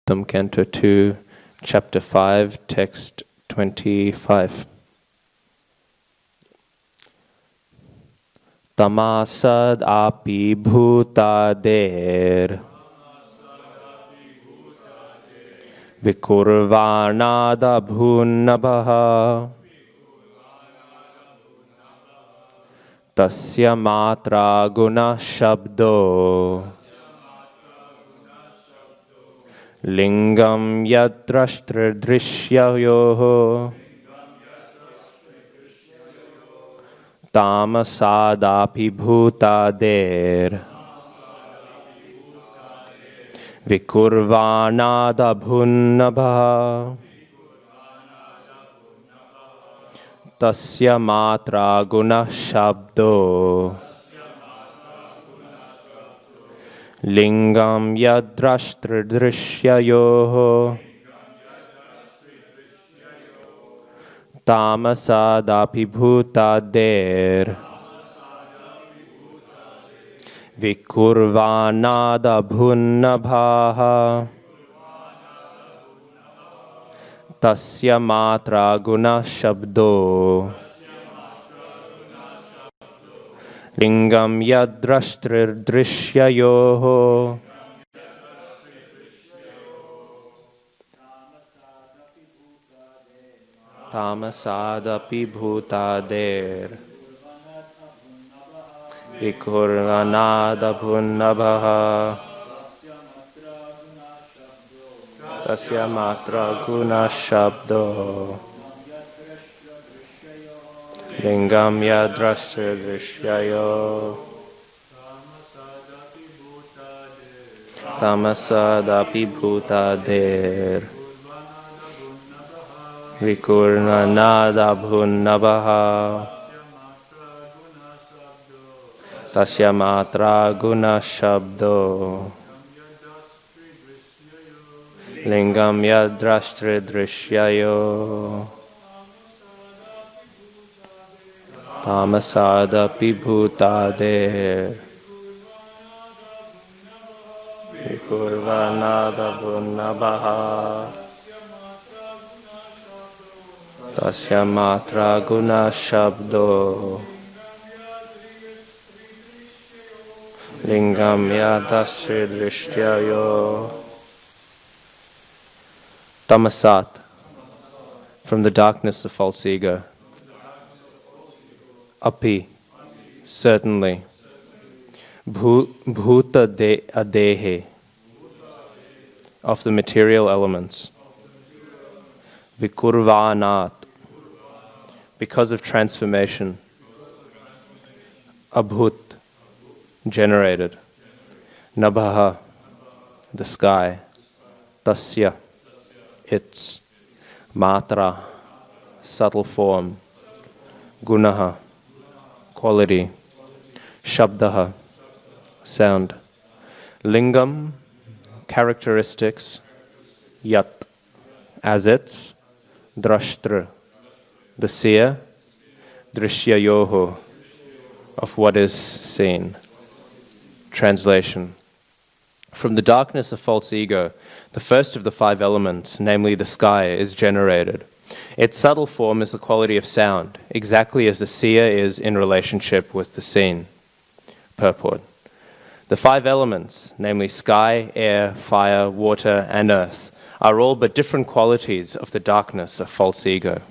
Suttam, Canto 2, Chapter 5, Text 25. Tamasad api bhutader vikurvanada bhunabaha tasya matra guna shabdo lingam yadrashtra drishyayoho tamasadapi bhutader vikurvanada bhunnabha tasya matra guna shabdo lingam yadrashtra drishyayoho tamasadapi bhutader vikurvanada bhunnabha tasya matra guna shabdo lingam yadrashtra drishyayoho tamasadapi bhutader vikurvanada bhunnabha tasya matra guna shabdo lingam yadrashtra drishyayo tamasadapi bhutader vikurvanada bhunnabha tasya matra guna shabdo lingam yadrashtra drishyayo tamasadapi bhutader vikurvanada bhunnabha tasya matra guna shabdo lingam yadrashtra drishyayo. Tamasat, from the darkness of false ego. Api, certainly. Bhuta adehe, of the material elements. Vikurvanat, because of transformation. Abhut, generated. Nabhaha, the sky. Tasya, its. Matra, subtle form. Gunaha, quality. Shabdaha, sound. Lingam, characteristics. Yat, as its. Drashtra, the seer. Drishyayoho, of what is seen. Translation. From the darkness of false ego, the first of the five elements, namely the sky, is generated. Its subtle form is the quality of sound, exactly as the seer is in relationship with the seen. Purport. The five elements, namely sky, air, fire, water, and earth, are all but different qualities of the darkness of false ego.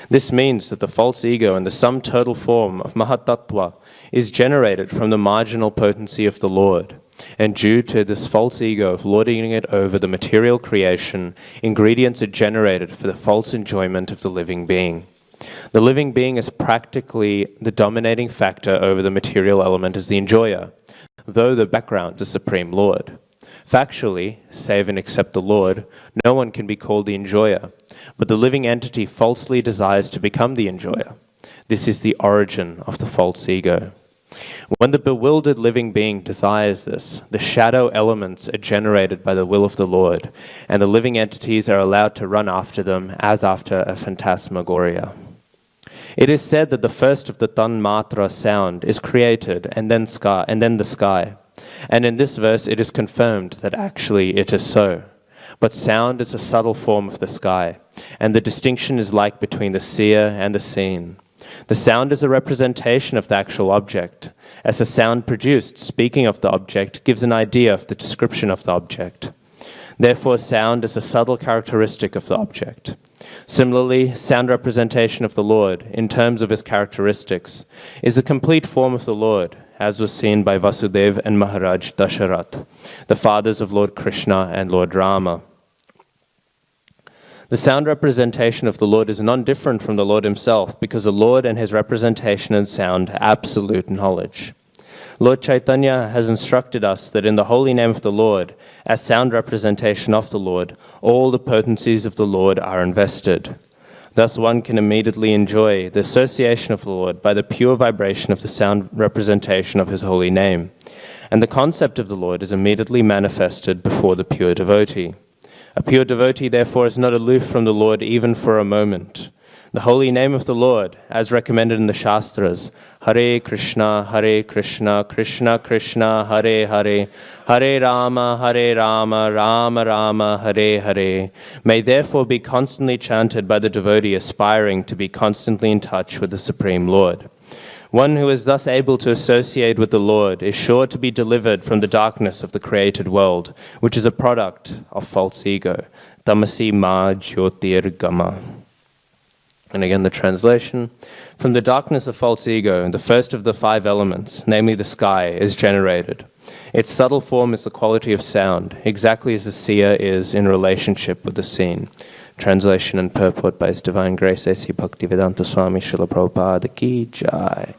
This means that the false ego and the sum total form of Mahatattva is generated from the marginal potency of the Lord. And due to this false ego of lording it over the material creation, ingredients are generated for the false enjoyment of the living being. The living being is practically the dominating factor over the material element as the enjoyer, though the background is Supreme Lord. Factually, save and except the Lord, no one can be called the enjoyer, but the living entity falsely desires to become the enjoyer. This is the origin of the false ego. When the bewildered living being desires this, the shadow elements are generated by the will of the Lord, and the living entities are allowed to run after them as after a phantasmagoria. It is said that the first of the tanmatra sound is created and then the sky. And in this verse it is confirmed that actually it is so. But sound is a subtle form of the sky, and the distinction is like between the seer and the seen. The sound is a representation of the actual object, as the sound produced, speaking of the object, gives an idea of the description of the object. Therefore, sound is a subtle characteristic of the object. Similarly, sound representation of the Lord, in terms of his characteristics, is a complete form of the Lord, as was seen by Vasudeva and Maharaj Dasharatha, the fathers of Lord Krishna and Lord Rama. The sound representation of the Lord is non-different from the Lord himself, because the Lord and his representation in sound are absolute knowledge. Lord Chaitanya has instructed us that in the holy name of the Lord, as sound representation of the Lord, all the potencies of the Lord are invested. Thus one can immediately enjoy the association of the Lord by the pure vibration of the sound representation of his holy name. And the concept of the Lord is immediately manifested before the pure devotee. A pure devotee, therefore, is not aloof from the Lord even for a moment. The holy name of the Lord, as recommended in the Shastras, Hare Krishna, Krishna Krishna, Hare Hare, Hare Rama, Rama Rama, Hare Hare, may therefore be constantly chanted by the devotee aspiring to be constantly in touch with the Supreme Lord. One who is thus able to associate with the Lord is sure to be delivered from the darkness of the created world, which is a product of false ego. Tamasi ma jyotirgama. And again the translation. From the darkness of false ego, the first of the five elements, namely the sky, is generated. Its subtle form is the quality of sound, exactly as the seer is in relationship with the seen. Translation and purport by His Divine Grace A.C. Bhaktivedanta Swami Srila Prabhupada Ki Jai.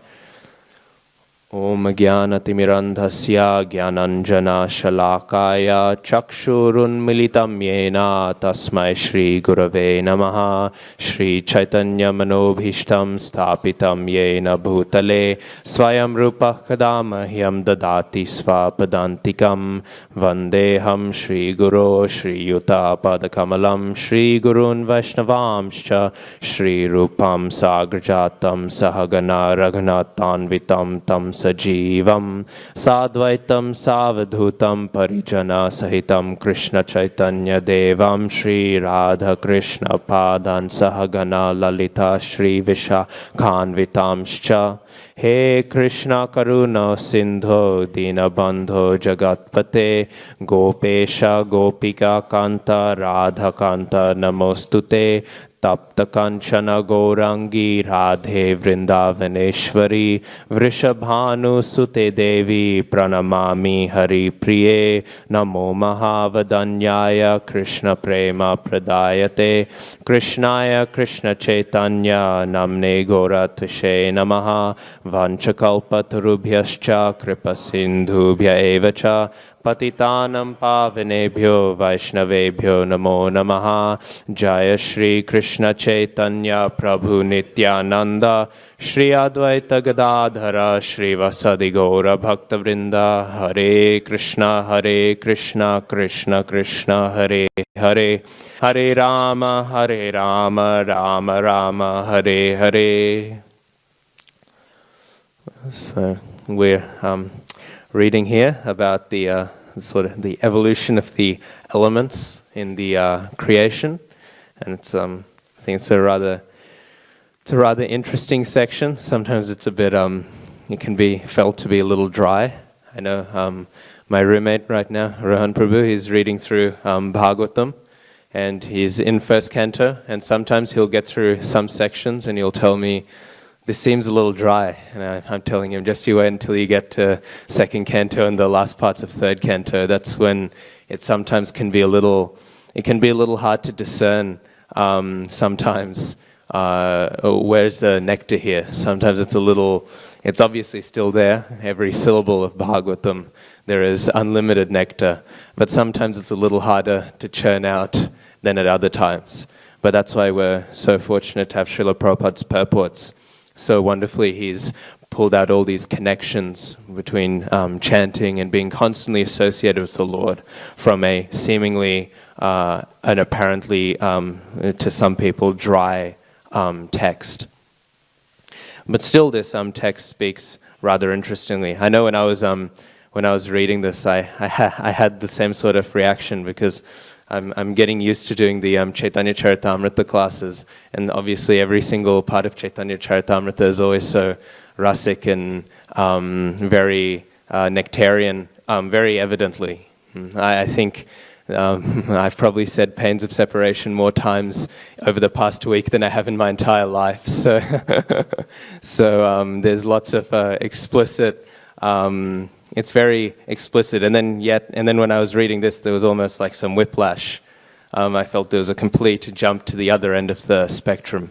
Om Jnanatimirandhasya Jnananjana Shalakaya Chakshurun Militam Yena Tasmai Shri Gurave Namaha Shri Chaitanya Manobhishtam Sthapitam Yena Bhutale Swayam Rupa Kadamahyam Dadati Svapadantikam Vandeham Shri Guru Shri Yuta Padakamalam Shri Gurun Vaishnavamscha Shri Rupam Sagrajatam Sahagana Raghunathanvitam Tam Sajivam Sadvaitam Savadhutam Parijana Sahitam Krishna Chaitanya Devam Shri Radha Krishna Padan Sahagana Lalita Shri Vishakhanvitamscha He Krishna Karuna Sindho Dinabandho Jagatpate Gopesha Gopika Kanta Radha Kanta Namostute Tapta Kanchana Gourangi Radhe Vrindavaneshwari Vrishabhanu Sute Devi Pranamami Hari Priye Namo Mahavadanyaya Krishna Prema Pradayate Krishnaya Krishna Chaitanya Namne Goratushe Namaha Vanchakalpatarubhyascha Kripa Sindhubhya Evacha Patitanam Pavanebhyo Vaishnavebhyo Namo Namaha Jaya Shri Krishna Chaitanya Prabhu Nityananda Shri Advaita Gadadhara Shri Vasadi Gaura Bhaktavrinda Hare Krishna Krishna Krishna Hare Hare Hare Rama Rama Rama Hare Hare. So we're reading here about the sort of the evolution of the elements in the creation, and it's I think it's a rather interesting section. Sometimes it's a bit it can be felt to be a little dry. I know my roommate right now, Rohan Prabhu, he's reading through Bhagavatam, and he's in first canto, and sometimes he'll get through some sections and he'll tell me, this seems a little dry, and I'm telling him, just you wait until you get to second canto and the last parts of third canto. That's when it sometimes can be a little hard to discern sometimes where's the nectar here. Sometimes it's obviously still there. Every syllable of Bhagavatam, there is unlimited nectar, but sometimes it's a little harder to churn out than at other times. But that's why we're so fortunate to have Srila Prabhupada's purports. So wonderfully, he's pulled out all these connections between chanting and being constantly associated with the Lord from a seemingly and apparently to some people dry text. But still this text speaks rather interestingly. I know when I was reading this, I had the same sort of reaction, because I'm getting used to doing the Chaitanya Charitamrita classes, and obviously every single part of Chaitanya Charitamrita is always so rasic and very nectarian, very evidently. I think I've probably said pains of separation more times over the past week than I have in my entire life. So, there's lots of explicit. It's very explicit, and then when I was reading this, there was almost like some whiplash. I felt there was a complete jump to the other end of the spectrum,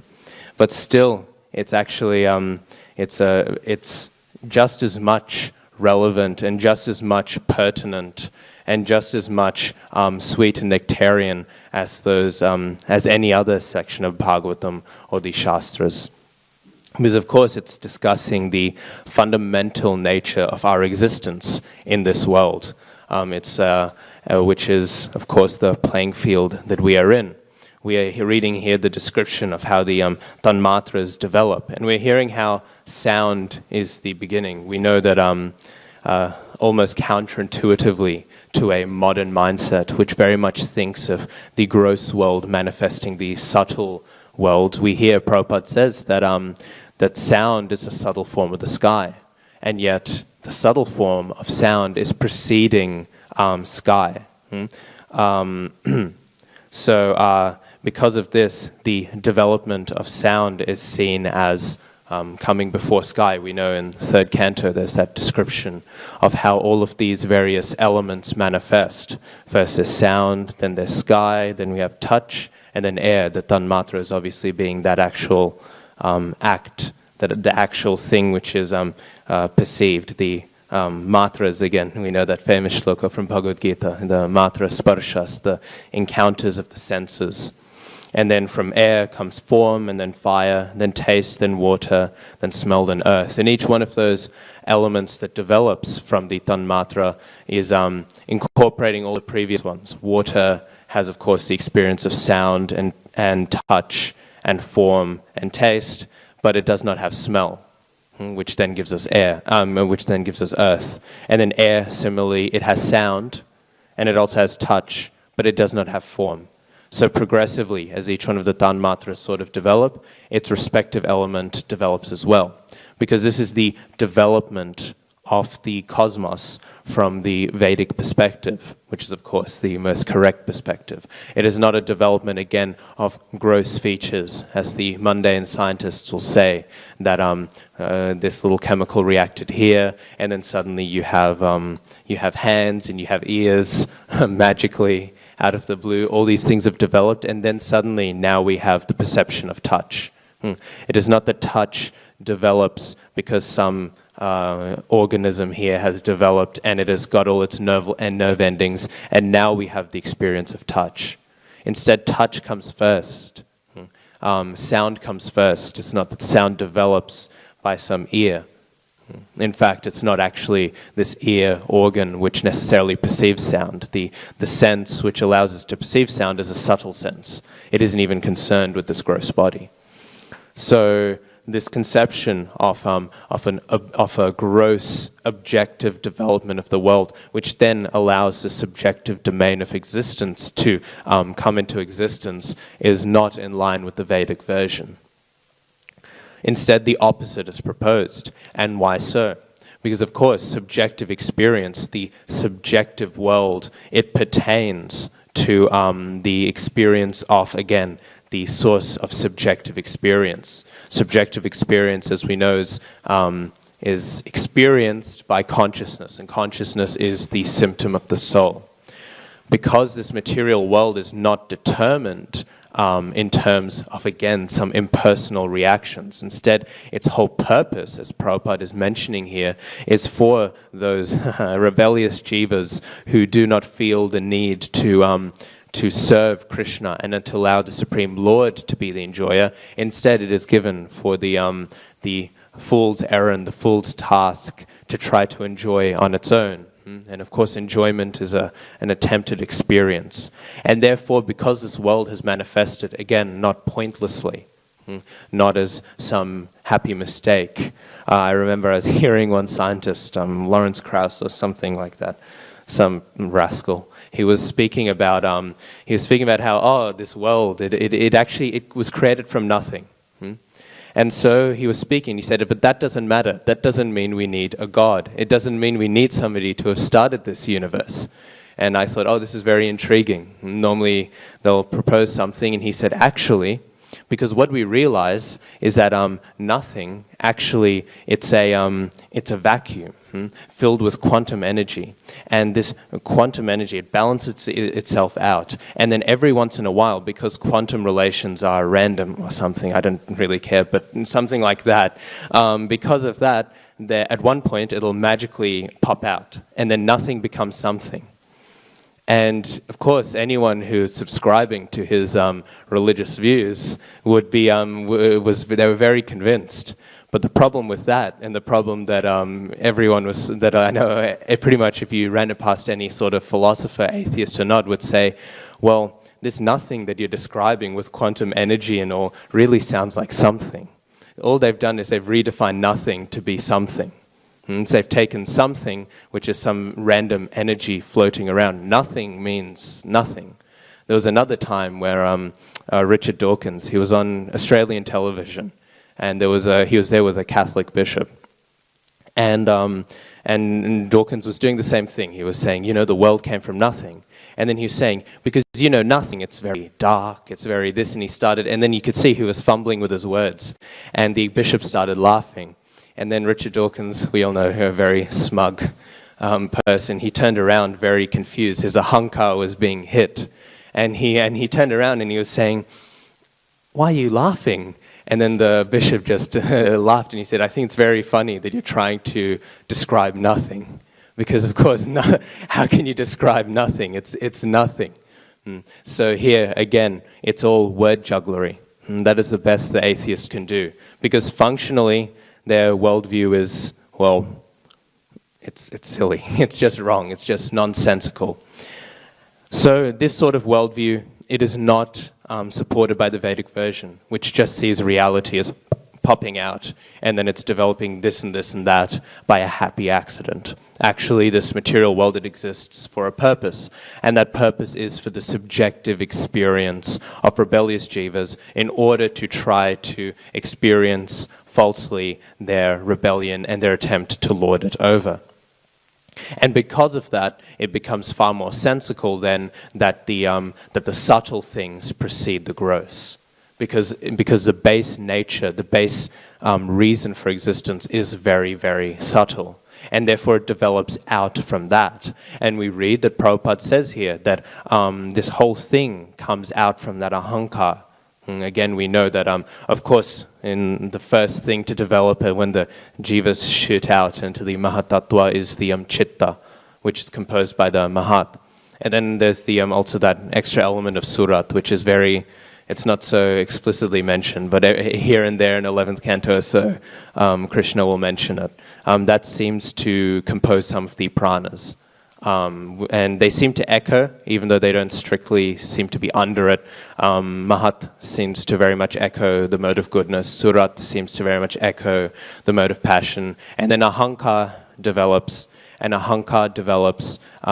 but still, it's actually it's just as much relevant and just as much pertinent and just as much sweet and nectarian as those as any other section of Bhagavatam or the Shastras. Because of course it's discussing the fundamental nature of our existence in this world, which is of course the playing field that we are in. We are reading here the description of how the tanmatras develop, and we're hearing how sound is the beginning. We know that almost counterintuitively to a modern mindset, which very much thinks of the gross world manifesting the subtle world, we hear Prabhupada says that that sound is a subtle form of the sky, and yet the subtle form of sound is preceding sky. So because of this, the development of sound is seen as coming before sky. We know in the third canto there's that description of how all of these various elements manifest. First there's sound, then there's sky, then we have touch, and then air. The tanmatra is obviously being that actual act, that the actual thing which is perceived. The matras, again, we know that famous shloka from Bhagavad Gita, the matra sparshas, the encounters of the senses. And then from air comes form, and then fire, then taste, then water, then smell, then earth. And each one of those elements that develops from the tanmatra is incorporating all the previous ones. Water has, of course, the experience of sound and touch and form and taste, but it does not have smell, which then gives us air, which then gives us earth. And then air, similarly, it has sound, and it also has touch, but it does not have form. So progressively, as each one of the tanmatras sort of develop, its respective element develops as well. Because this is the development of the cosmos from the Vedic perspective, which is of course the most correct perspective. It is not a development, again, of gross features, as the mundane scientists will say, that this little chemical reacted here, and then suddenly you have hands and you have ears magically out of the blue. All these things have developed, and then suddenly now we have the perception of touch. It is not that touch develops because some organism here has developed and it has got all its nerve endings, and now we have the experience of touch. Instead, touch comes first. Sound comes first. It's not that sound develops by some ear. In fact, it's not actually this ear organ which necessarily perceives sound. The sense which allows us to perceive sound is a subtle sense. It isn't even concerned with this gross body. So this conception of a gross objective development of the world, which then allows the subjective domain of existence to come into existence, is not in line with the Vedic version. Instead, the opposite is proposed. And why so? Because, of course, subjective experience, the subjective world, it pertains to the experience of, again, the source of subjective experience. Subjective experience, as we know, is experienced by consciousness, and consciousness is the symptom of the soul. Because this material world is not determined in terms of, again, some impersonal reactions. Instead, its whole purpose, as Prabhupada is mentioning here, is for those rebellious jivas who do not feel the need to serve Krishna and to allow the Supreme Lord to be the enjoyer. Instead, it is given for the fool's errand, the fool's task, to try to enjoy on its own. And of course, enjoyment is an attempted experience. And therefore, because this world has manifested, again, not pointlessly, not as some happy mistake. I remember I was hearing one scientist, Lawrence Krauss or something like that, some rascal. He was speaking about how this world it was created from nothing. And so he was speaking, he said, but that doesn't matter. That doesn't mean we need a God. It doesn't mean we need somebody to have started this universe. And I thought, this is very intriguing. Normally they'll propose something, and he said, actually, because what we realize is that nothing, actually, it's a vacuum filled with quantum energy. And this quantum energy, it balances itself out. And then every once in a while, because quantum relations are random or something, I don't really care, but something like that, because of that, at one point it'll magically pop out, and then nothing becomes something. And of course, anyone who's subscribing to his religious views would be they were very convinced. But the problem with that, and the problem that that I know, pretty much if you ran it past any sort of philosopher, atheist or not, would say, well, this nothing that you're describing with quantum energy and all really sounds like something. All they've done is they've redefined nothing to be something. So they've taken something, which is some random energy floating around. Nothing means nothing. There was another time where Richard Dawkins, he was on Australian television, and he was there with a Catholic bishop. And Dawkins was doing the same thing. He was saying, the world came from nothing. And then he was saying, because nothing, it's very dark, it's very this, and then you could see he was fumbling with his words. And the bishop started laughing. And then Richard Dawkins, we all know, a very smug person, he turned around very confused. His ahankar was being hit. And he turned around and he was saying, why are you laughing? And then the bishop just laughed and he said, I think it's very funny that you're trying to describe nothing. Because of course, how can you describe nothing? It's nothing. So here, again, it's all word jugglery. And that is the best the atheist can do. Because functionally, their worldview is, well, it's silly. It's just wrong. It's just nonsensical. So this sort of worldview, it is not supported by the Vedic version, which just sees reality as popping out, and then it's developing this and this and that by a happy accident. Actually, this material world, it exists for a purpose, and that purpose is for the subjective experience of rebellious jivas in order to try to experience falsely their rebellion and their attempt to lord it over. And because of that, it becomes far more sensical then that the subtle things precede the gross. Because the base nature, the base reason for existence is very, very subtle. And therefore it develops out from that. And we read that Prabhupada says here that this whole thing comes out from that ahankar. And again, we know that, of course, in the first thing to develop when the jivas shoot out into the mahatattva is the chitta, which is composed by the mahat. And then there's the also that extra element of surat, which is very, it's not so explicitly mentioned, but here and there in 11th canto, so Krishna will mention it. That seems to compose some of the pranas. And they seem to echo, even though they don't strictly seem to be under it. Mahat seems to very much echo the mode of goodness. Surat seems to very much echo the mode of passion. And then Ahankar develops,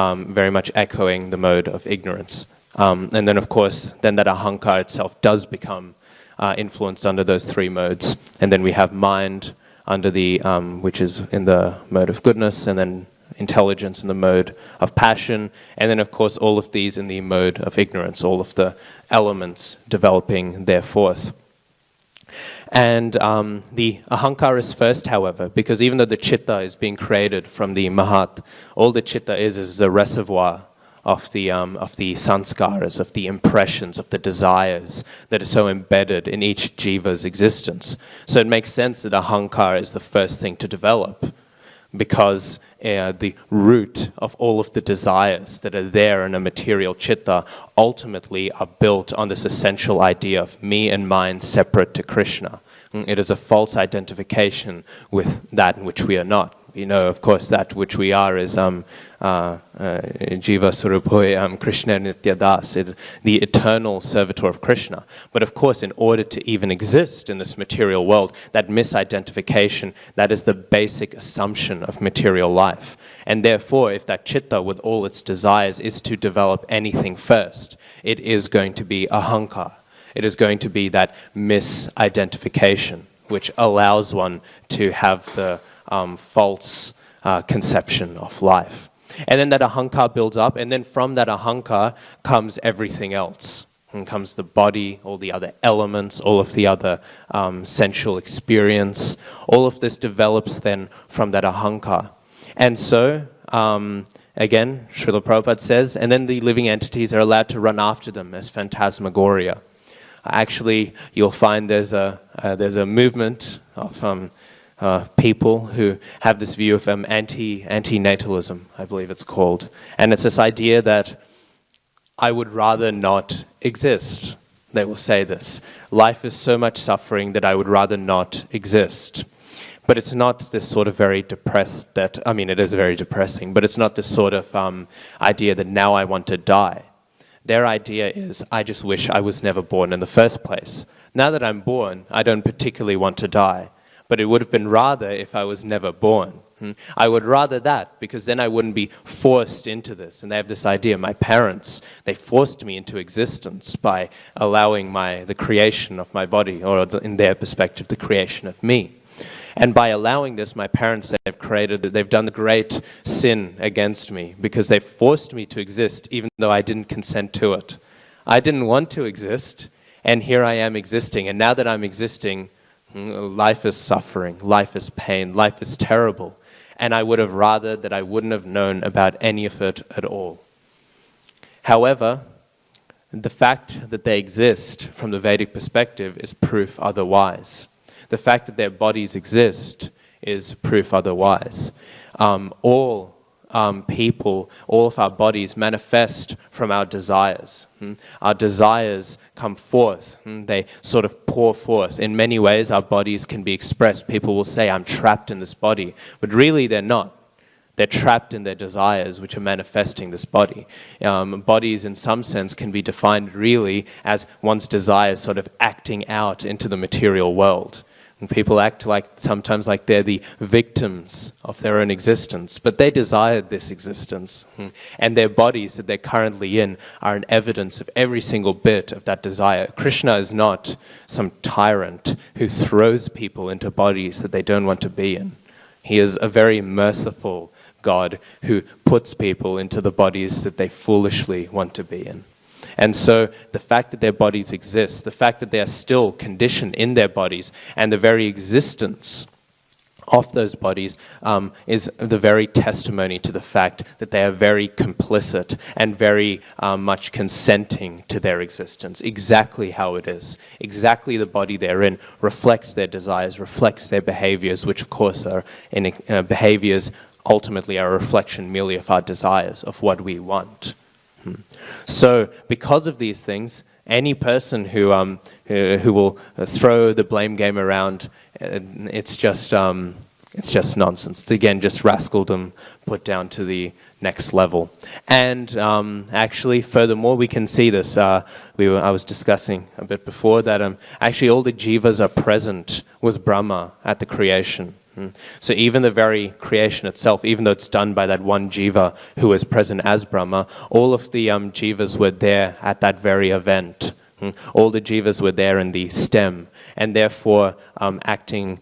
very much echoing the mode of ignorance. And then, of course, then that Ahankar itself does become influenced under those three modes. And then we have mind under the, which is in the mode of goodness, and then intelligence in the mode of passion, and then of course all of these in the mode of ignorance, all of the elements developing thereforth. And the ahankar is first, however, because even though the chitta is being created from the mahat, all the chitta is a reservoir of the sanskaras, of the impressions, of the desires that are so embedded in each jiva's existence. So it makes sense that ahankar is the first thing to develop, because the root of all of the desires that are there in a material chitta ultimately are built on this essential idea of me and mine separate to Krishna. It is a false identification with that in which we are not. We know, of course, that which we are is Jiva Swarupoy Krishna Nitya Das, the eternal servitor of Krishna. But of course, in order to even exist in this material world, that misidentification, that is the basic assumption of material life. And therefore, if that chitta with all its desires is to develop anything first, it is going to be ahankar. It is going to be that misidentification, which allows one to have the false conception of life. And then that ahankar builds up, and then from that ahankar comes everything else. And comes the body, all the other elements, all of the other sensual experience. All of this develops then from that ahankar. And so, again, Srila Prabhupada says, and then the living entities are allowed to run after them as phantasmagoria. Actually, you'll find there's a movement of people who have this view of anti-natalism, I believe it's called. And it's this idea that I would rather not exist. They will say this. Life is so much suffering that I would rather not exist. But it's not this sort of very depressed it is very depressing, but it's not this sort of idea that now I want to die. Their idea is, I just wish I was never born in the first place. Now that I'm born, I don't particularly want to die. But it would have been rather if I was never born. I would rather that, because then I wouldn't be forced into this. And they have this idea, my parents, they forced me into existence by allowing the creation of my body, or in their perspective, the creation of me. And by allowing this, my parents, they've done the great sin against me, because they forced me to exist even though I didn't consent to it. I didn't want to exist, and here I am existing. And now that I'm existing, life is suffering, life is pain, life is terrible. And I would have rather that I wouldn't have known about any of it at all. However, the fact that they exist from the Vedic perspective is proof otherwise. The fact that their bodies exist is proof otherwise. All people, all of our bodies manifest from our desires. Our desires come forth. They sort of pour forth. In many ways, our bodies can be expressed. People will say, I'm trapped in this body. But really, they're not. They're trapped in their desires, which are manifesting this body. Bodies, in some sense, can be defined really as one's desires sort of acting out into the material world. And people act sometimes like they're the victims of their own existence, but they desired this existence. And their bodies that they're currently in are an evidence of every single bit of that desire. Krishna is not some tyrant who throws people into bodies that they don't want to be in. He is a very merciful God who puts people into the bodies that they foolishly want to be in. And so the fact that their bodies exist, the fact that they are still conditioned in their bodies, and the very existence of those bodies is the very testimony to the fact that they are very complicit and very much consenting to their existence, exactly how it is. Exactly the body they're in reflects their desires, reflects their behaviors, which of course are behaviors ultimately are a reflection merely of our desires, of what we want. So, because of these things, any person who will throw the blame game around, it's just nonsense. Again, just rascaldom put down to the next level. And actually, furthermore, we can see this. I was discussing a bit before that actually all the jivas are present with Brahma at the creation. So even the very creation itself, even though it's done by that one jiva who was present as Brahma, all of the jivas were there at that very event. All the jivas were there in the stem, and therefore acting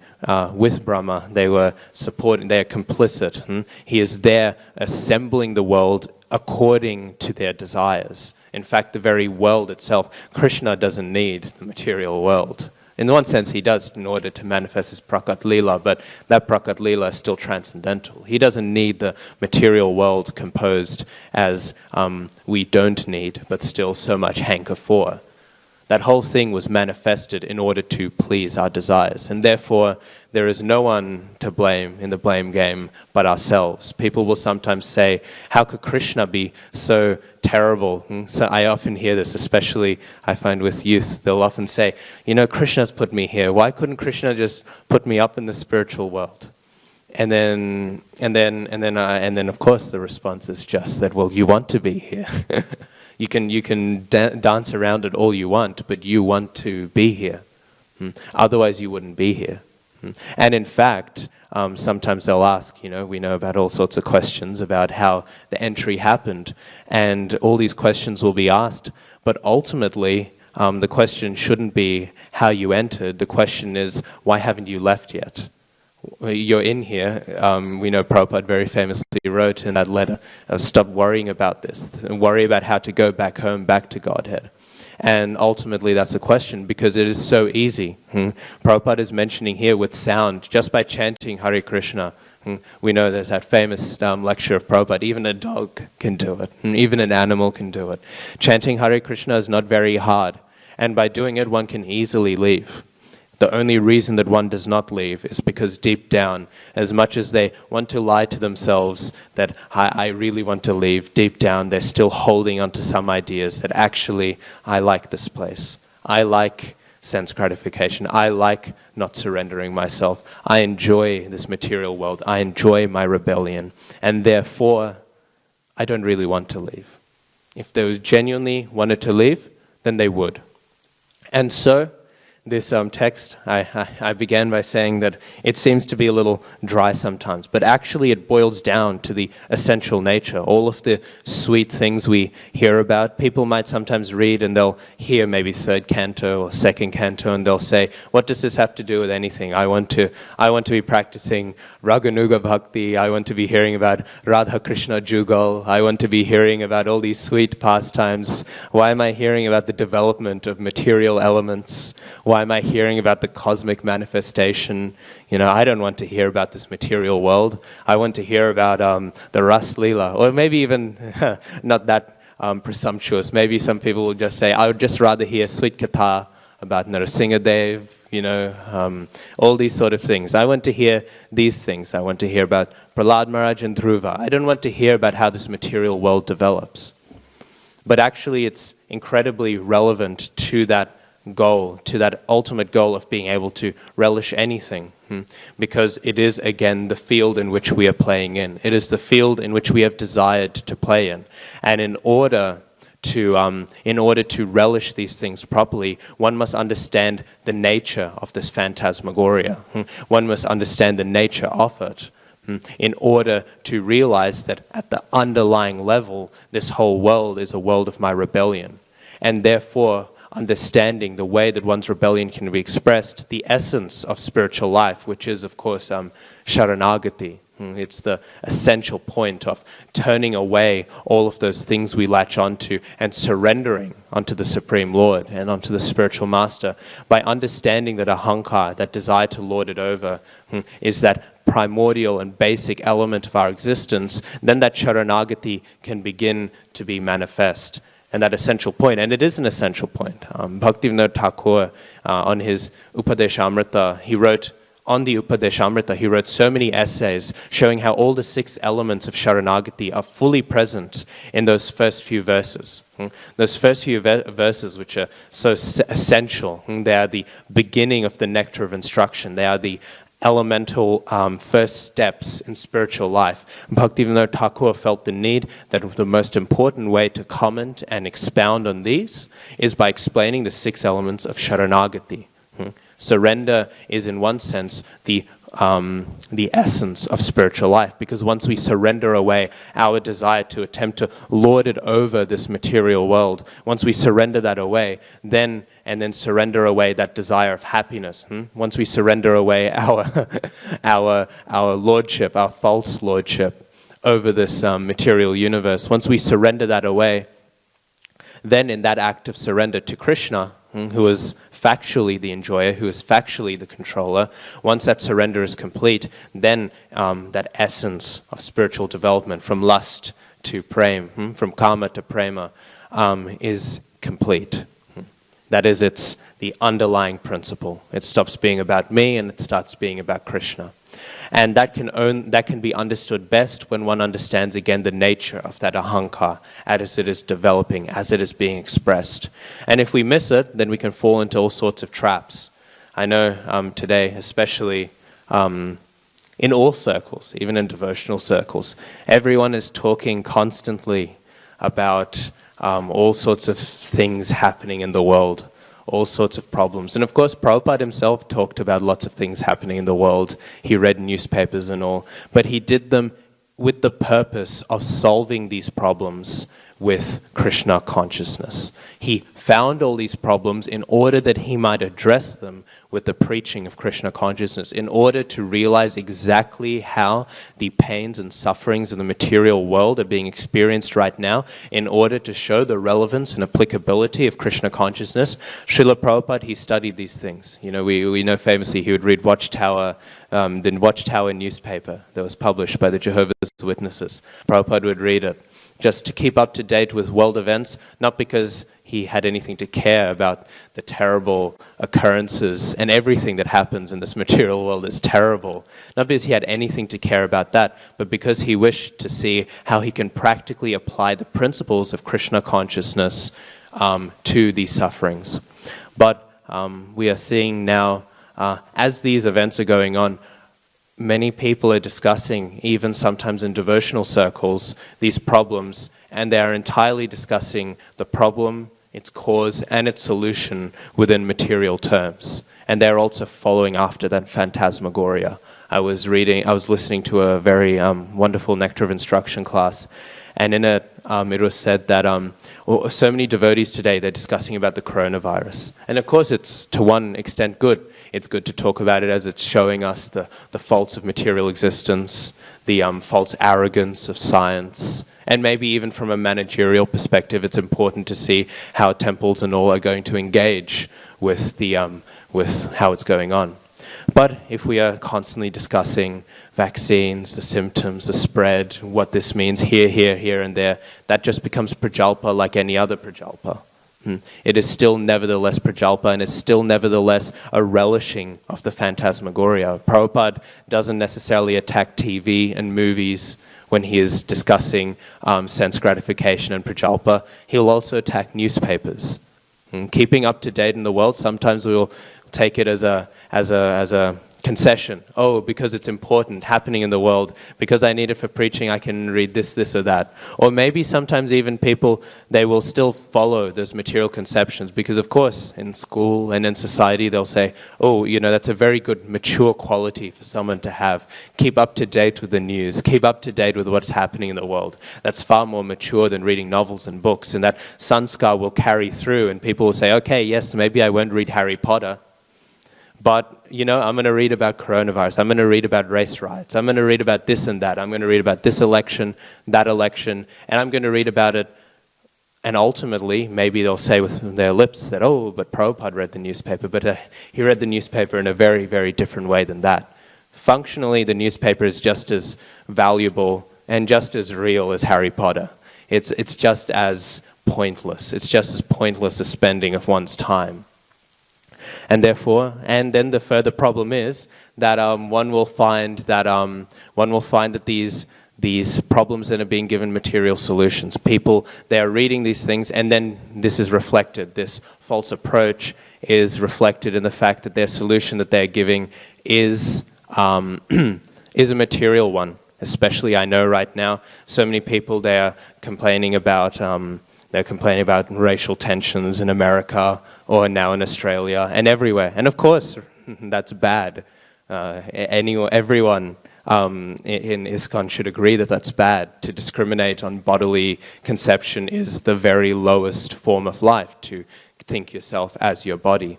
with Brahma, they were supporting, they are complicit. He is there assembling the world according to their desires. In fact, the very world itself, Krishna doesn't need the material world. In one sense, he does in order to manifest his Prakat Leela, but that Prakat Leela is still transcendental. He doesn't need the material world composed as we don't need, but still so much hanker for. That whole thing was manifested in order to please our desires. And therefore, there is no one to blame in the blame game but ourselves. People will sometimes say, how could Krishna be so terrible? So I often hear this, especially I find with youth. They'll often say, you know, Krishna's put me here. Why couldn't Krishna just put me up in the spiritual world? And then, of course, the response is just that, well, you want to be here. You can dance around it all you want, but you want to be here. Otherwise, you wouldn't be here. And in fact, sometimes they'll ask, we know about all sorts of questions about how the entry happened, and all these questions will be asked, but ultimately, the question shouldn't be how you entered. The question is, why haven't you left yet? You're in here. We know Prabhupada very famously wrote in that letter, stop worrying about this, worry about how to go back home, back to Godhead. And ultimately that's the question, because it is so easy. Prabhupada is mentioning here with sound, just by chanting Hare Krishna. We know there's that famous lecture of Prabhupada, even a dog can do it, even an animal can do it. Chanting Hare Krishna is not very hard, and by doing it one can easily leave. The only reason that one does not leave is because deep down, as much as they want to lie to themselves that I really want to leave, deep down they're still holding onto some ideas that actually, I like this place. I like sense gratification. I like not surrendering myself. I enjoy this material world. I enjoy my rebellion. And therefore, I don't really want to leave. If they genuinely wanted to leave, then they would. And so, this text, I began by saying that it seems to be a little dry sometimes, but actually it boils down to the essential nature. All of the sweet things we hear about, people might sometimes read and they'll hear maybe third canto or second canto and they'll say, what does this have to do with anything? I want to be practicing Raganuga Bhakti, I want to be hearing about Radha Krishna Jugal, I want to be hearing about all these sweet pastimes. Why am I hearing about the development of material elements? Why am I hearing about the cosmic manifestation? I don't want to hear about this material world. I want to hear about the Ras Leela, or maybe even not that presumptuous. Maybe some people will just say, I would just rather hear sweet katha about Narasimhadev, all these sort of things. I want to hear these things. I want to hear about Prahlad Maharaj and Dhruva. I don't want to hear about how this material world develops. But actually it's incredibly relevant to that goal, to that ultimate goal of being able to relish anything, because it is again the field in which we are playing in. It is the field in which we have desired to play in. And in order to relish these things properly, one must understand the nature of this phantasmagoria. One must understand the nature of it in order to realize that at the underlying level, this whole world is a world of my rebellion. And therefore, understanding the way that one's rebellion can be expressed, the essence of spiritual life, which is, of course, Sharanagati. It's the essential point of turning away all of those things we latch onto and surrendering onto the Supreme Lord and onto the spiritual master. By understanding that ahankar, that desire to lord it over, is that primordial and basic element of our existence, then that Sharanagati can begin to be manifest. And that essential point, and it is an essential point. Bhaktivinoda Thakur, on his Upadeshamrita, he wrote so many essays showing how all the 6 elements of Sharanagati are fully present in those first few verses. Those first few verses which are so essential. They are the beginning of the nectar of instruction. They are the elemental first steps in spiritual life. Bhaktivinoda Thakur felt the need that the most important way to comment and expound on these is by explaining the 6 elements of Sharanagati. Surrender is in one sense the essence of spiritual life, because once we surrender away our desire to attempt to lord it over this material world, once we surrender that away, then surrender away that desire of happiness. Once we surrender away our lordship, our false lordship over this material universe, once we surrender that away, then in that act of surrender to Krishna, who is factually the enjoyer, who is factually the controller, once that surrender is complete, then that essence of spiritual development from lust to prema, from kama to prema, is complete. That is, it's the underlying principle. It stops being about me and it starts being about Krishna. And that can be understood best when one understands again the nature of that ahankar as it is developing, as it is being expressed. And if we miss it, then we can fall into all sorts of traps. I know today, especially in all circles, even in devotional circles. Everyone is talking constantly about all sorts of things happening in the world, all sorts of problems. And of course, Prabhupada himself talked about lots of things happening in the world. He read newspapers and all, but he did them with the purpose of solving these problems with Krishna consciousness. He found all these problems in order that he might address them with the preaching of Krishna consciousness, in order to realize exactly how the pains and sufferings in the material world are being experienced right now, in order to show the relevance and applicability of Krishna consciousness. Srila Prabhupada, he studied these things. You know, we know famously he would read Watchtower, the Watchtower newspaper that was published by the Jehovah's Witnesses. Prabhupada would read it just to keep up to date with world events, not because he had anything to care about the terrible occurrences and everything that happens in this material world is terrible, not because he had anything to care about that, but because he wished to see how he can practically apply the principles of Krishna consciousness to these sufferings. But we are seeing now, as these events are going on, many people are discussing, even sometimes in devotional circles, these problems, and they are entirely discussing the problem, its cause, and its solution within material terms. And they're also following after that phantasmagoria. I was listening to a very wonderful Nectar of Instruction class, and in it, it was said that so many devotees today, they're discussing about the coronavirus. And of course, it's to one extent good. It's good to talk about it as it's showing us the faults of material existence, the false arrogance of science, and maybe even from a managerial perspective, it's important to see how temples and all are going to engage with with how it's going on. But if we are constantly discussing vaccines, the symptoms, the spread, what this means here, and there, that just becomes prajalpa like any other prajalpa. It is still nevertheless prajalpa, and it's still nevertheless a relishing of the phantasmagoria. Prabhupada doesn't necessarily attack TV and movies when he is discussing sense gratification and prajalpa. He'll also attack newspapers. Keeping up to date in the world, sometimes we'll take it as a concession. Oh, because it's important, happening in the world, because I need it for preaching, I can read this or that. Or maybe sometimes even people, they will still follow those material conceptions, because of course, in school and in society, they'll say, oh, you know, that's a very good mature quality for someone to have. Keep up to date with the news, keep up to date with what's happening in the world. That's far more mature than reading novels and books, and that sanskar will carry through, and people will say, okay, yes, maybe I won't read Harry Potter, but, you know, I'm going to read about coronavirus. I'm going to read about race riots. I'm going to read about this and that. I'm going to read about this election, that election, and I'm going to read about it. And ultimately, maybe they'll say with their lips that, oh, but Prabhupada read the newspaper, but he read the newspaper in a very, very different way than that. Functionally, the newspaper is just as valuable and just as real as Harry Potter. It's just as pointless. It's just as pointless as spending of one's time. And therefore, and then the further problem is that one will find that these problems then are being given material solutions. People, they are reading these things, and then this is reflected. This false approach is reflected in the fact that their solution that they're giving is a material one. Especially, I know right now, so many people, they are complaining about racial tensions in America or now in Australia and everywhere. And of course, that's bad. Everyone in ISKCON should agree that that's bad. To discriminate on bodily conception is the very lowest form of life, to think yourself as your body.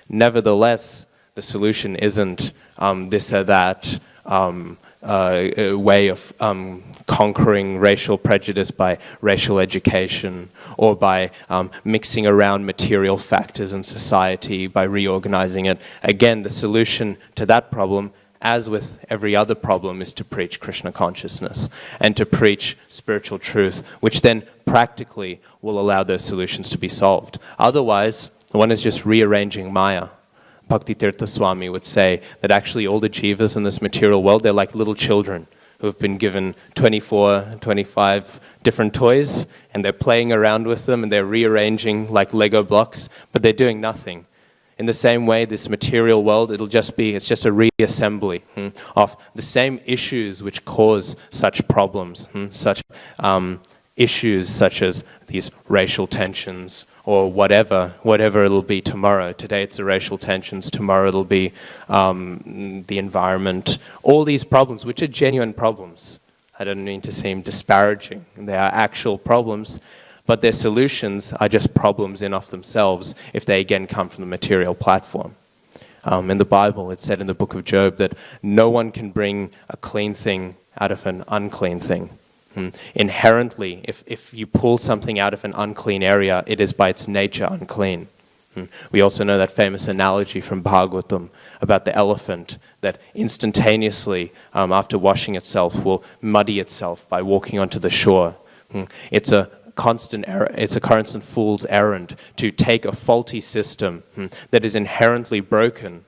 Nevertheless, the solution isn't this or that a way of conquering racial prejudice by racial education, or by mixing around material factors in society, by reorganizing it. Again, the solution to that problem, as with every other problem, is to preach Krishna consciousness and to preach spiritual truth, which then practically will allow those solutions to be solved. Otherwise, one is just rearranging Maya. Bhakti Tirtha Swami would say that actually all the jivas in this material world, they're like little children who have been given 24, 25 different toys, and they're playing around with them, and they're rearranging like Lego blocks, but they're doing nothing. In the same way, this material world, it's just a reassembly of the same issues which cause such problems, such issues such as these racial tensions or whatever it'll be tomorrow. Today it's the racial tensions, tomorrow it'll be the environment. All these problems, which are genuine problems. I don't mean to seem disparaging. They are actual problems, but their solutions are just problems in of themselves if they again come from the material platform. In the Bible, it said in the book of Job that no one can bring a clean thing out of an unclean thing. Inherently, if you pull something out of an unclean area, it is by its nature unclean. We also know that famous analogy from Bhagavatam about the elephant that instantaneously, after washing itself, will muddy itself by walking onto the shore. It's a constant fool's errand to take a faulty system that is inherently broken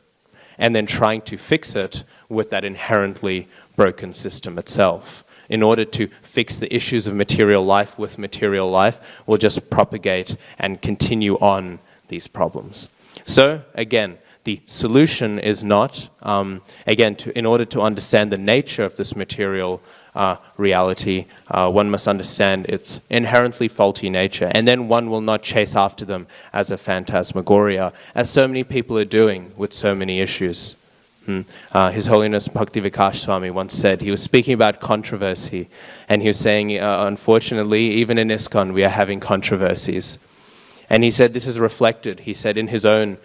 and then trying to fix it with that inherently broken system itself. In order to fix the issues of material life with material life, will just propagate and continue on these problems. So, again, the solution is not, in order to understand the nature of this material reality, one must understand its inherently faulty nature, and then one will not chase after them as a phantasmagoria, as so many people are doing with so many issues. His Holiness Bhakti-Vikas Swami once said, he was speaking about controversy, and he was saying, unfortunately, even in ISKCON, we are having controversies. And he said, this is reflected, he said, in his own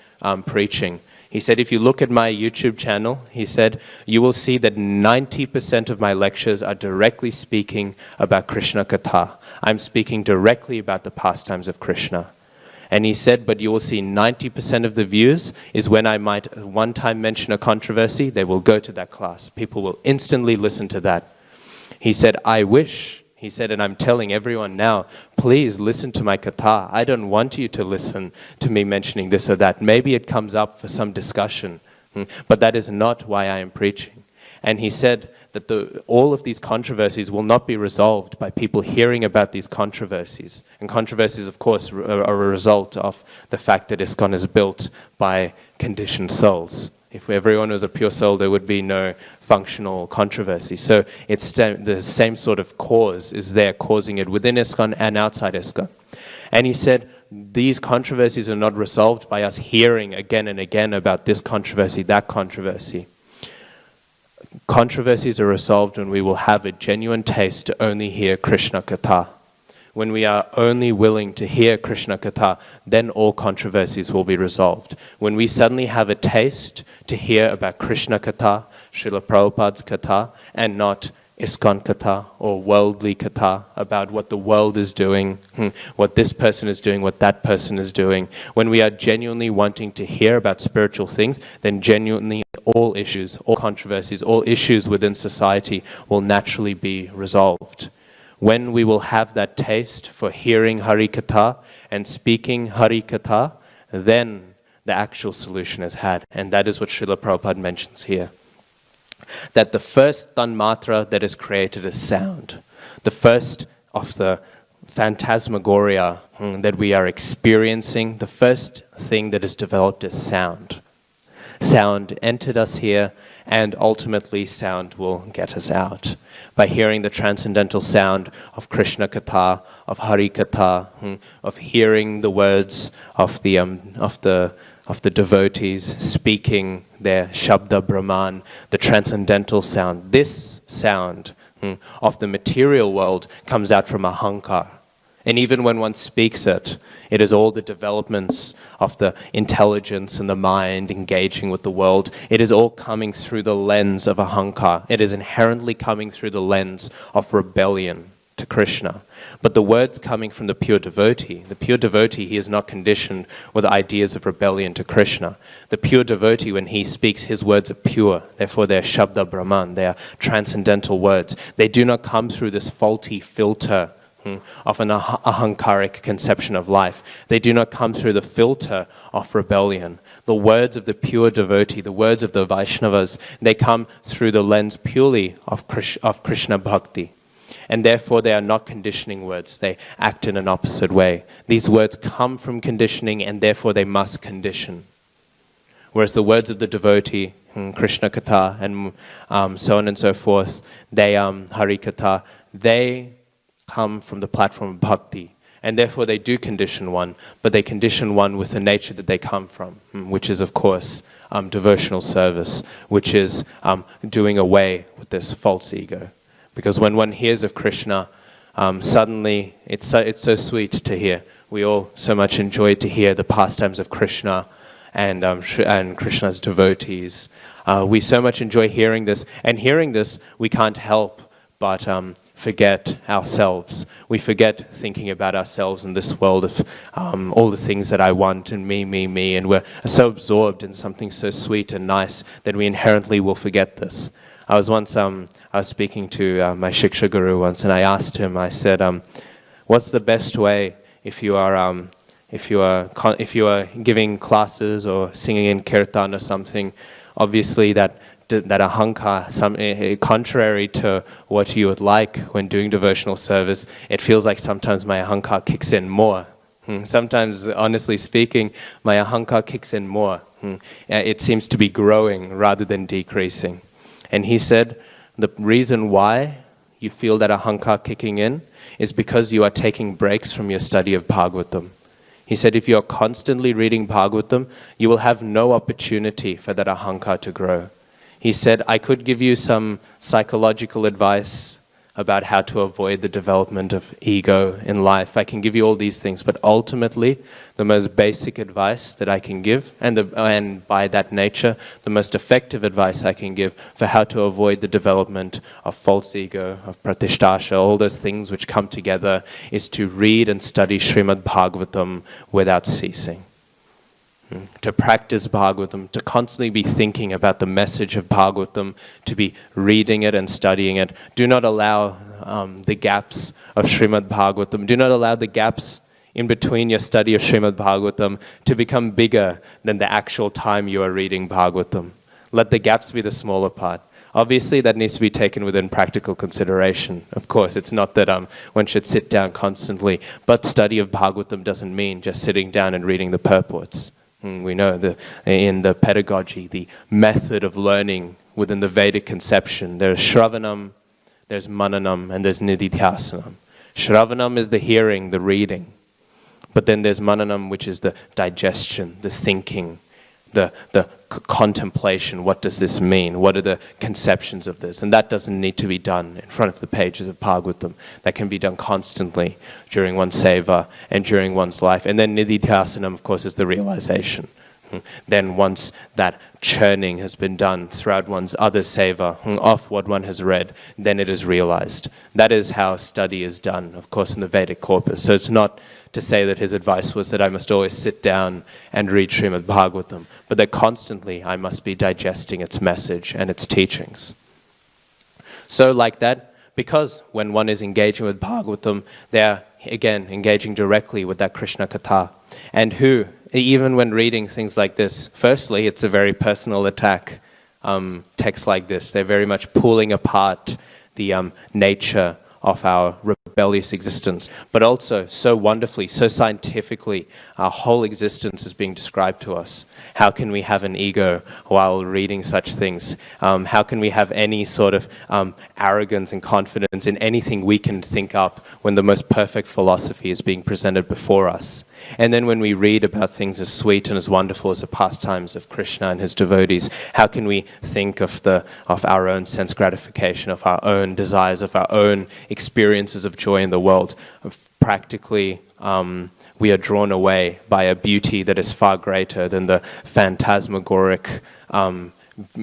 preaching. He said, if you look at my YouTube channel, he said, you will see that 90% of my lectures are directly speaking about Krishna Katha. I'm speaking directly about the pastimes of Krishna. And he said, but you will see 90% of the views is when I might one time mention a controversy, they will go to that class. People will instantly listen to that. He said, I wish, he said, and I'm telling everyone now, please listen to my katha. I don't want you to listen to me mentioning this or that. Maybe it comes up for some discussion, but that is not why I am preaching. And he said that all of these controversies will not be resolved by people hearing about these controversies. And controversies, of course, are a result of the fact that ISKCON is built by conditioned souls. If everyone was a pure soul, there would be no functional controversy. So it's the same sort of cause is there, causing it within ISKCON and outside ISKCON. And he said, these controversies are not resolved by us hearing again and again about this controversy, that controversy. Controversies are resolved when we will have a genuine taste to only hear Krishna Katha. When we are only willing to hear Krishna Katha, then all controversies will be resolved. When we suddenly have a taste to hear about Krishna Katha, Srila Prabhupada's Katha, and not ISKCON Katha or worldly Katha about what the world is doing, what this person is doing, what that person is doing. When we are genuinely wanting to hear about spiritual things, then genuinely all issues, all controversies, all issues within society will naturally be resolved. When we will have that taste for hearing Hari Katha and speaking Hari Katha, then the actual solution is had. And that is what Srila Prabhupada mentions here. That the first tanmatra that is created is sound. The first of the phantasmagoria that we are experiencing, the first thing that is developed is sound. Sound entered us here, and ultimately sound will get us out. By hearing the transcendental sound of Krishna Katha, of Hari Katha, of hearing the words of the devotees speaking their Shabda Brahman, the transcendental sound. This sound of the material world comes out from Ahankar. And even when one speaks it, it is all the developments of the intelligence and the mind engaging with the world. It is all coming through the lens of Ahankar. It is inherently coming through the lens of rebellion to Krishna. But the words coming from the pure devotee, he is not conditioned with ideas of rebellion to Krishna. The pure devotee, when he speaks, his words are pure. Therefore, they are Shabda Brahman. They are transcendental words. They do not come through this faulty filter of an ahankaric conception of life. They do not come through the filter of rebellion. The words of the pure devotee, the words of the Vaishnavas, they come through the lens purely of Krishna Bhakti. And therefore they are not conditioning words. They act in an opposite way. These words come from conditioning, and therefore they must condition. Whereas the words of the devotee, Krishna Katha, and so on and so forth, they, Hari Katha, they come from the platform of bhakti. And therefore they do condition one, but they condition one with the nature that they come from, which is, of course, devotional service, which is doing away with this false ego. Because when one hears of Krishna, suddenly it's so sweet to hear. We all so much enjoy to hear the pastimes of Krishna and Krishna's devotees. We so much enjoy hearing this. And hearing this, we can't help but forget ourselves. We forget thinking about ourselves in this world of all the things that I want and me, and we're so absorbed in something so sweet and nice that we inherently will forget this. I was speaking to my Shiksha Guru once, and I asked him, I said, what's the best way if you are giving classes or singing in kirtan or something, obviously that ahankar, contrary to what you would like when doing devotional service, it feels like sometimes my ahankar kicks in more. Sometimes, honestly speaking, my ahankar kicks in more. It seems to be growing rather than decreasing. And he said, the reason why you feel that ahankar kicking in is because you are taking breaks from your study of Bhagavatam. He said, if you are constantly reading Bhagavatam, you will have no opportunity for that ahankar to grow. He said, I could give you some psychological advice about how to avoid the development of ego in life. I can give you all these things, but ultimately, the most basic advice that I can give, and by that nature, the most effective advice I can give for how to avoid the development of false ego, of pratishtha, all those things which come together, is to read and study Srimad Bhagavatam without ceasing. To practice Bhagavatam, to constantly be thinking about the message of Bhagavatam, to be reading it and studying it. Do not allow the gaps of Srimad Bhagavatam, do not allow the gaps in between your study of Srimad Bhagavatam to become bigger than the actual time you are reading Bhagavatam. Let the gaps be the smaller part. Obviously, that needs to be taken within practical consideration. Of course, it's not that one should sit down constantly, but study of Bhagavatam doesn't mean just sitting down and reading the purports. We know in the pedagogy, the method of learning within the Vedic conception, there's Shravanam, there's Mananam, and there's Nididhyasanam. Shravanam is the hearing, the reading. But then there's Mananam, which is the digestion, the thinking, the contemplation. What does this mean? What are the conceptions of this? And that doesn't need to be done in front of the pages of Bhagavatam. That can be done constantly during one's seva and during one's life. And then Nididhyasanam, of course, is the realization. Then once that churning has been done throughout one's other seva of what one has read, then it is realized. That is how study is done, of course, in the Vedic corpus. So it's not to say that his advice was that I must always sit down and read Srimad Bhagavatam, but that constantly I must be digesting its message and its teachings. So like that, because when one is engaging with Bhagavatam, they are again engaging directly with that Krishna Katha. And who, even when reading things like this, firstly, it's a very personal attack. Texts like this, they're very much pulling apart the nature of our rebellious existence, but also so wonderfully, so scientifically, our whole existence is being described to us. How can we have an ego while reading such things? How can we have any sort of arrogance and confidence in anything we can think up when the most perfect philosophy is being presented before us? And then when we read about things as sweet and as wonderful as the pastimes of Krishna and his devotees, how can we think of our own sense gratification, of our own desires, of our own experiences of joy in the world? Practically, we are drawn away by a beauty that is far greater than the phantasmagoric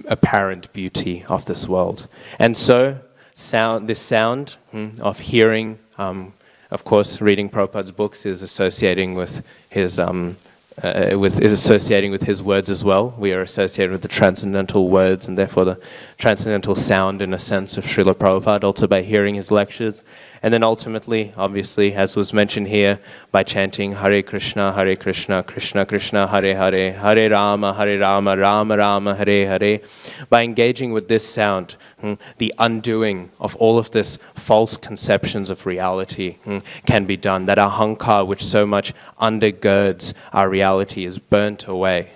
apparent beauty of this world. And so, this sound of hearing, of course, reading Prabhupada's books is associating with his words as well. We are associated with the transcendental words and therefore the transcendental sound, in a sense, of Srila Prabhupada, also by hearing his lectures. And then ultimately, obviously, as was mentioned here, by chanting Hare Krishna, Krishna Krishna, Hare Hare, Hare Rama, Rama Rama, Hare Hare, by engaging with this sound, the undoing of all of this false conceptions of reality can be done. That ahankar, which so much undergirds our reality, is burnt away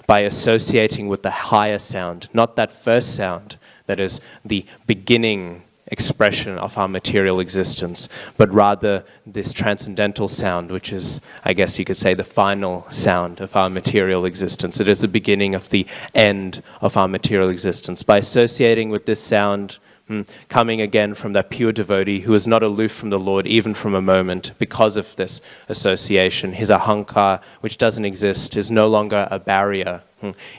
by associating with the higher sound, not that first sound that is the beginning expression of our material existence, but rather this transcendental sound, which is, I guess you could say, the final sound of our material existence. It is the beginning of the end of our material existence. By associating with this sound, coming again from that pure devotee who is not aloof from the Lord even from a moment because of this association, his ahankar, which doesn't exist, is no longer a barrier.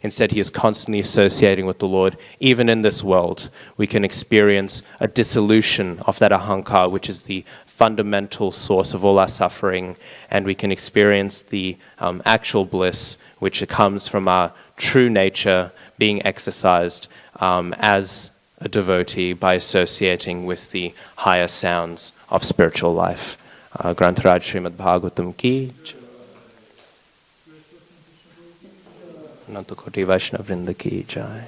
Instead, he is constantly associating with the Lord. Even in this world, we can experience a dissolution of that ahankar, which is the fundamental source of all our suffering, and we can experience the actual bliss, which comes from our true nature being exercised as a devotee by associating with the higher sounds of spiritual life. Grantaraj Srimad Bhagavatam ki Ananta Koti Vaishnava Vrinda ki jai.